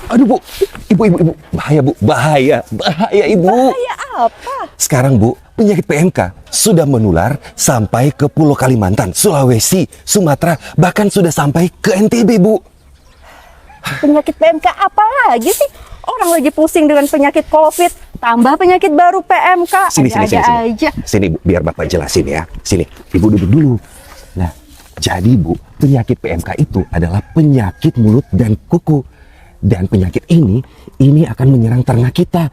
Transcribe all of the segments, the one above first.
Aduh Bu, ibu, bahaya Bu, bahaya Ibu. Bahaya apa? Sekarang Bu, penyakit PMK sudah menular sampai ke Pulau Kalimantan, Sulawesi, Sumatera, bahkan sudah sampai ke NTB Bu. Penyakit PMK apa lagi sih? Orang lagi pusing dengan penyakit COVID, tambah penyakit baru PMK. Sini. aja. Sini Bu, biar Bapak jelasin ya. Sini, Ibu duduk dulu. Nah, jadi Bu, penyakit PMK itu adalah penyakit mulut dan kuku. Dan penyakit ini akan menyerang ternak kita.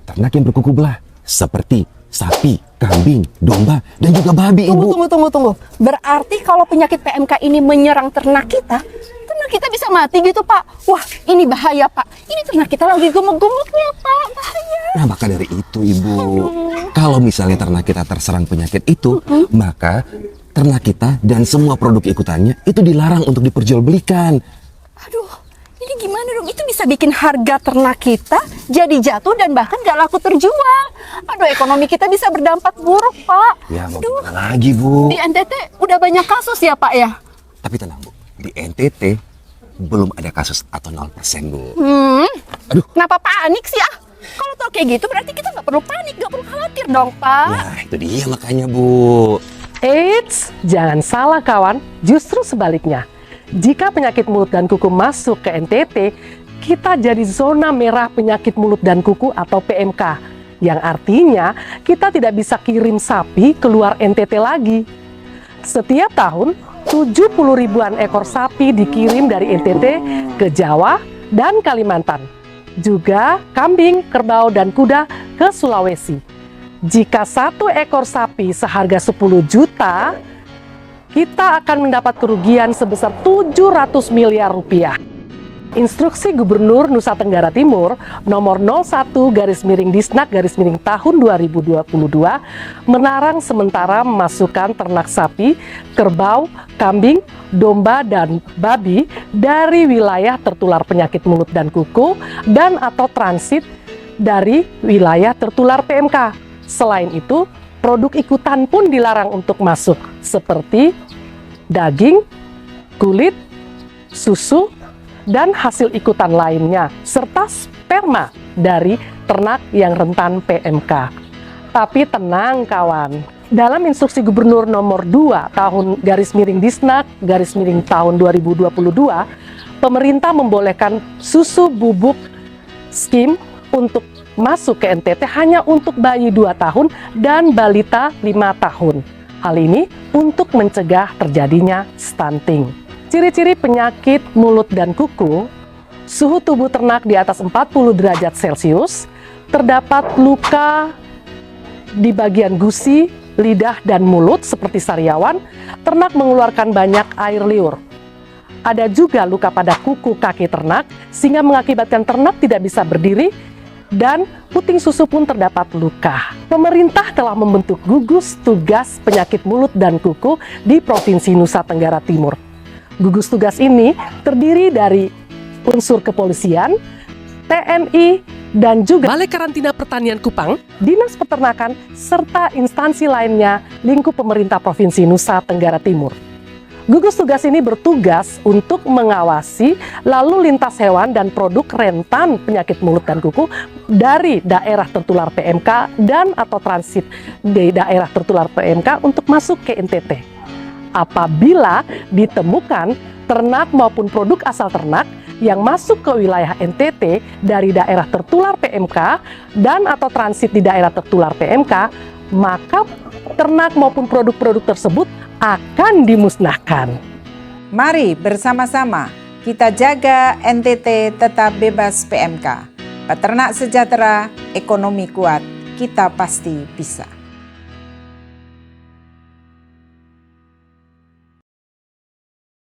Ternak yang berkuku belah, seperti sapi, kambing, domba, dan juga babi, Ibu. Tunggu. Berarti kalau penyakit PMK ini menyerang ternak kita bisa mati gitu, Pak. Wah, ini bahaya, Pak. Ini ternak kita lagi gemuk-gemuknya, Pak. Bahaya. Nah, maka dari itu, Ibu, kalau misalnya ternak kita terserang penyakit itu, maka ternak kita dan semua produk ikutannya itu dilarang untuk diperjualbelikan. Aduh, ini gimana dong? Itu bisa bikin harga ternak kita jadi jatuh dan bahkan gak laku terjual. Aduh, ekonomi kita bisa berdampak buruk, Pak. Ya, mau gimana lagi, Bu? Di NTT udah banyak kasus ya, Pak ya? Tapi tenang, Bu. Di NTT belum ada kasus atau 0%, Bu. Aduh. Kenapa panik sih, ah? Kalau tau kayak gitu berarti kita gak perlu panik, gak perlu khawatir dong, Pak. Nah, itu dia makanya, Bu. Eits, jangan salah kawan, justru sebaliknya. Jika penyakit mulut dan kuku masuk ke NTT, kita jadi zona merah penyakit mulut dan kuku atau PMK. Yang artinya kita tidak bisa kirim sapi keluar NTT lagi. Setiap tahun, 70 ribuan ekor sapi dikirim dari NTT ke Jawa dan Kalimantan. Juga kambing, kerbau, dan kuda ke Sulawesi. Jika satu ekor sapi seharga 10 juta, kita akan mendapat kerugian sebesar 700 miliar rupiah. Instruksi Gubernur Nusa Tenggara Timur nomor 01/Disnak/tahun 2022 melarang sementara memasukkan ternak sapi, kerbau, kambing, domba, dan babi dari wilayah tertular penyakit mulut dan kuku dan atau transit dari wilayah tertular PMK. Selain itu, produk ikutan pun dilarang untuk masuk seperti daging, kulit, susu, dan hasil ikutan lainnya, serta sperma dari ternak yang rentan PMK. Tapi tenang kawan, dalam instruksi Gubernur nomor 2/Disnak/tahun 2022, pemerintah membolehkan susu bubuk skim untuk masuk ke NTT hanya untuk bayi 2 tahun dan balita 5 tahun. Hal ini untuk mencegah terjadinya stunting. Ciri-ciri penyakit mulut dan kuku, suhu tubuh ternak di atas 40 derajat Celcius, terdapat luka di bagian gusi, lidah, dan mulut seperti sariawan, ternak mengeluarkan banyak air liur. Ada juga luka pada kuku kaki ternak, sehingga mengakibatkan ternak tidak bisa berdiri, dan puting susu pun terdapat luka. Pemerintah telah membentuk gugus tugas penyakit mulut dan kuku di Provinsi Nusa Tenggara Timur. Gugus tugas ini terdiri dari unsur kepolisian, TNI, dan juga Balai Karantina Pertanian Kupang, Dinas Peternakan, serta instansi lainnya lingkup pemerintah Provinsi Nusa Tenggara Timur. Gugus tugas ini bertugas untuk mengawasi lalu lintas hewan dan produk rentan penyakit mulut dan kuku dari daerah tertular PMK dan atau transit di daerah tertular PMK untuk masuk ke NTT. Apabila ditemukan ternak maupun produk asal ternak yang masuk ke wilayah NTT dari daerah tertular PMK dan atau transit di daerah tertular PMK, maka ternak maupun produk-produk tersebut akan dimusnahkan. Mari bersama-sama kita jaga NTT tetap bebas PMK. Peternak sejahtera, ekonomi kuat, kita pasti bisa.